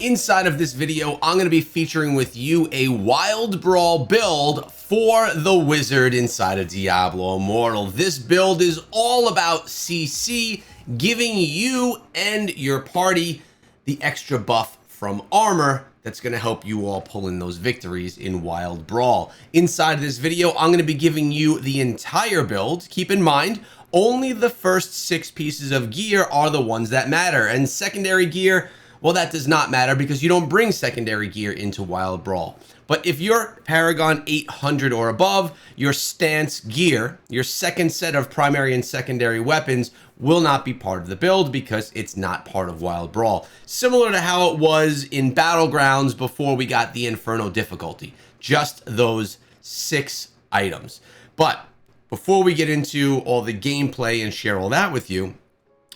inside of this video, I'm going to be featuring with you a Wild Brawl build for the wizard inside of Diablo Immortal. This build is all about CC, giving you and your party the extra buff from armor that's going to help you all pull in those victories in Wild Brawl. Inside of this video, I'm going to be giving you the entire build. Keep in mind, only the first 6 pieces of gear are the ones that matter, and secondary gear, well, that does not matter because you don't bring secondary gear into Wild Brawl. But if you're Paragon 800 or above, your stance gear, your second set of primary and secondary weapons will not be part of the build because it's not part of Wild Brawl. Similar to how it was in Battlegrounds before we got the Inferno difficulty. Just those 6 items. But before we get into all the gameplay and share all that with you,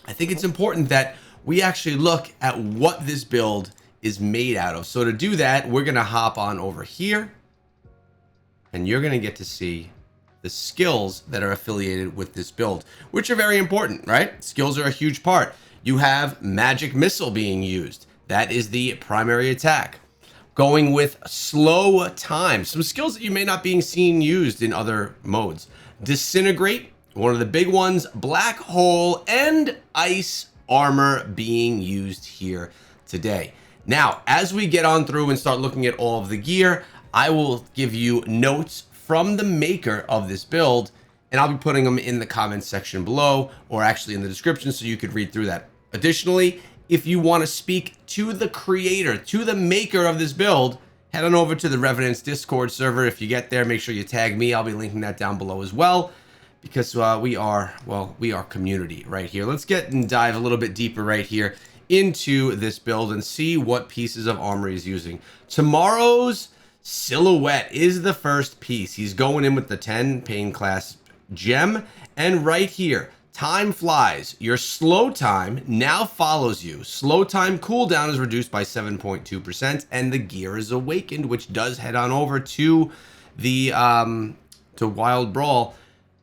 I think it's important that we actually look at what this build is made out of. So to do that, we're going to hop on over here and you're going to get to see the skills that are affiliated with this build, which are very important, right? Skills are a huge part. You have Magic Missile being used. That is the primary attack. Going with Slow Time, some skills that you may not be seen used in other modes. Disintegrate, one of the big ones, Black Hole, and Ice Armor being used here today. Now, as we get on through and start looking at all of the gear, I will give you notes from the maker of this build, and I'll be putting them in the comments section below, or actually in the description so you could read through that. Additionally, if you want to speak to the creator, to the maker of this build, head on over to the Revenant's Discord server. If you get there, make sure you tag me. I'll be linking that down below as well, because we are community right here. Let's get and dive a little bit deeper right here into this build and see what pieces of armor he's using. Tomorrow's Silhouette is the first piece. He's going in with the 10 Pain Class gem, and right here, Time Flies. Your slow time now follows you. Slow time cooldown is reduced by 7.2%, and the gear is awakened, which does head on over to the to Wild Brawl.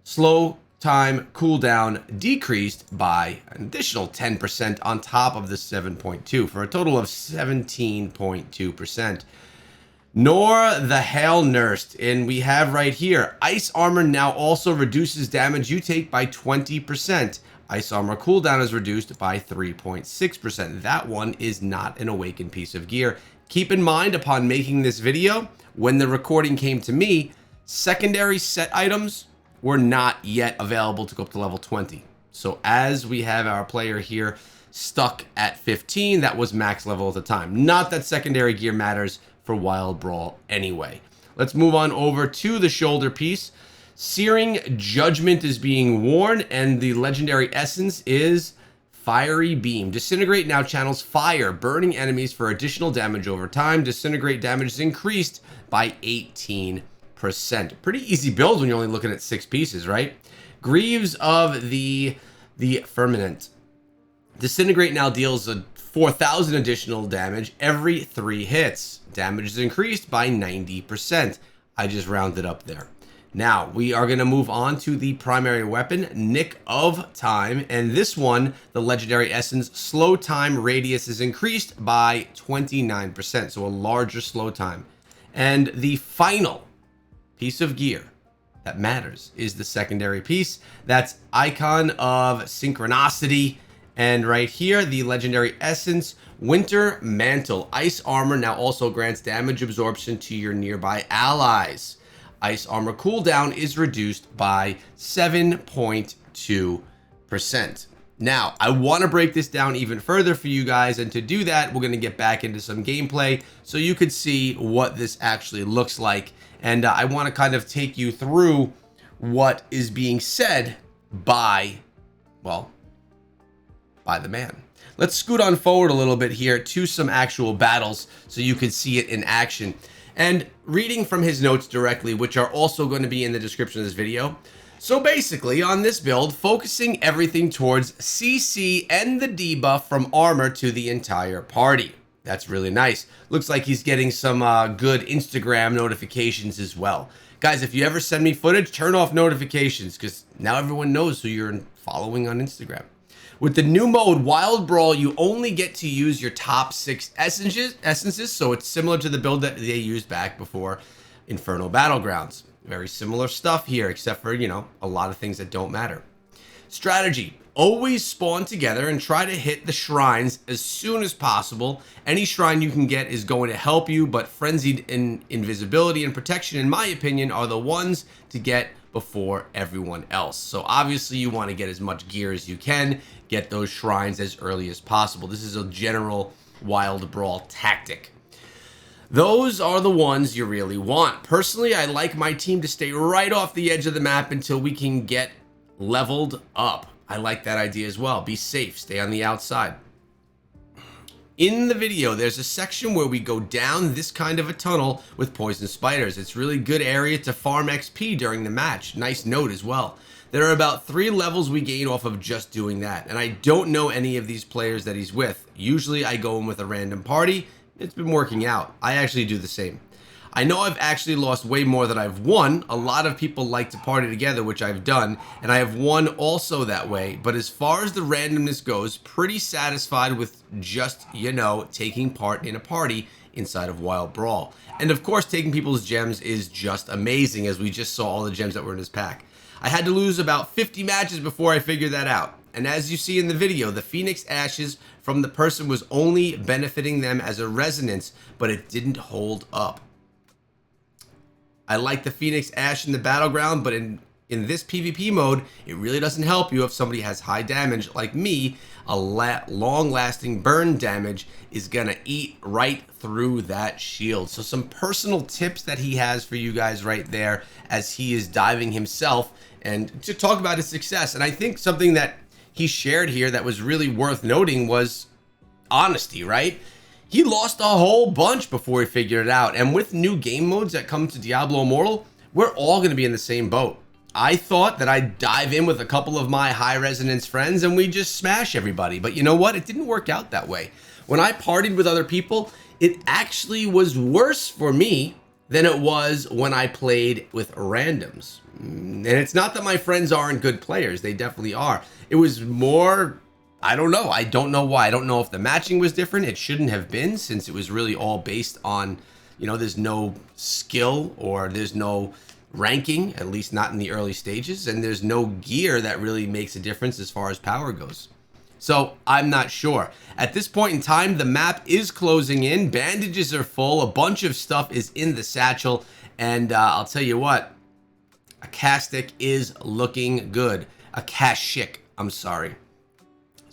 Slow time cooldown decreased by an additional 10% on top of the 7.2 for a total of 17.2%. Nor the Hail Nursed, and we have right here, Ice Armor now also reduces damage you take by 20%. Ice Armor cooldown is reduced by 3.6%. That one is not an awakened piece of gear. Keep in mind, upon making this video, when the recording came to me, secondary set items were not yet available to go up to level 20. So as we have our player here stuck at 15, that was max level at the time. Not that secondary gear matters for Wild Brawl anyway. Let's move on over to the shoulder piece. Searing Judgment is being worn, and the legendary essence is Fiery Beam. Disintegrate now channels fire, burning enemies for additional damage over time. Disintegrate damage is increased by 18%. Pretty easy build when you're only looking at 6 pieces, right? Greaves of the Firmament. Disintegrate now deals a 4,000 additional damage every 3 hits. Damage is increased by 90%. I just rounded up there. Now, we are going to move on to the primary weapon, Nick of Time. And this one, the legendary essence, slow time radius is increased by 29%. So a larger slow time. And the final piece of gear that matters is the secondary piece. That's Icon of Synchronicity. And right here, the legendary essence, Winter Mantle. Ice Armor now also grants damage absorption to your nearby allies. Ice Armor cooldown is reduced by 7.2%. Now, I want to break this down even further for you guys, and to do that, we're going to get back into some gameplay so you could see what this actually looks like. And I want to kind of take you through what is being said by, well, by the man. Let's scoot on forward a little bit here to some actual battles so you could see it in action. And reading from his notes directly, which are also going to be in the description of this video. So basically, on this build, focusing everything towards CC and the debuff from armor to the entire party. That's really nice. Looks like he's getting some good Instagram notifications as well. Guys, if you ever send me footage, turn off notifications because now everyone knows who you're following on Instagram. With the new mode, Wild Brawl, you only get to use your top 6 essences, so it's similar to the build that they used back before Inferno Battlegrounds. Very similar stuff here, except for, you know, a lot of things that don't matter. Strategy. Always spawn together and try to hit the shrines as soon as possible. Any shrine you can get is going to help you, but Frenzied Invisibility and Protection, in my opinion, are the ones to get before everyone else. So obviously you want to get as much gear as you can, get those shrines as early as possible. This is a general Wild Brawl tactic. Those are the ones you really want. Personally, I like my team to stay right off the edge of the map until we can get leveled up. I like that idea as well. Be safe, stay on the outside. In the video, there's a section where we go down this kind of a tunnel with poison spiders. It's really good area to farm XP during the match. Nice note as well. There are about 3 levels we gain off of just doing that, and I don't know any of these players that he's with. Usually I go in with a random party. It's been working out. I actually do the same. I know I've actually lost way more than I've won. A lot of people like to party together, which I've done, and I have won also that way. But as far as the randomness goes, pretty satisfied with just, you know, taking part in a party inside of Wild Brawl. And of course, taking people's gems is just amazing, as we just saw all the gems that were in his pack. I had to lose about 50 matches before I figured that out. And as you see in the video, the Phoenix Ashes from the person was only benefiting them as a resonance, but it didn't hold up. I like the Phoenix Ash in the battleground, but in this PvP mode, it really doesn't help you if somebody has high damage like me. A long-lasting burn damage is gonna eat right through that shield. So some personal tips that he has for you guys right there as he is diving himself and to talk about his success. And I think something that he shared here that was really worth noting was honesty, right? He lost a whole bunch before he figured it out. And with new game modes that come to Diablo Immortal, we're all going to be in the same boat. I thought that I'd dive in with a couple of my high resonance friends and we just smash everybody. But you know what? It didn't work out that way. When I partied with other people, it actually was worse for me than it was when I played with randoms. And it's not that my friends aren't good players. They definitely are. It was more... I don't know. I don't know why. I don't know if the matching was different. It shouldn't have been, since it was really all based on, you know, there's no skill or there's no ranking, at least not in the early stages, and there's no gear that really makes a difference as far as power goes. So I'm not sure. At this point in time, the map is closing in. Bandages are full. A bunch of stuff is in the satchel, and I'll tell you what, a Castic is looking good. A Kashik, I'm sorry.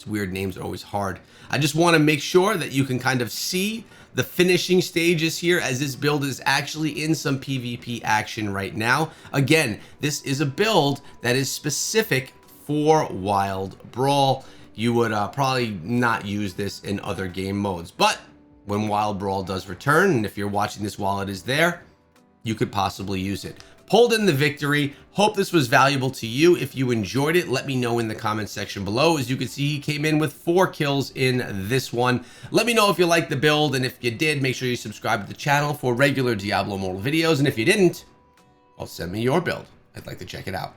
Weird names are always hard. I just want to make sure that you can kind of see the finishing stages here, as this build is actually in some PvP action right now. Again, this is a build that is specific for Wild Brawl. You would probably not use this in other game modes, but when Wild Brawl does return, and if you're watching this while it is there, you could possibly use it. Pulled in the victory. Hope this was valuable to you. If you enjoyed it, let me know in the comments section below. As you can see, he came in with 4 kills in this one. Let me know if you liked the build, and if you did, make sure you subscribe to the channel for regular Diablo Immortal videos. And if you didn't, well, send me your build. I'd like to check it out.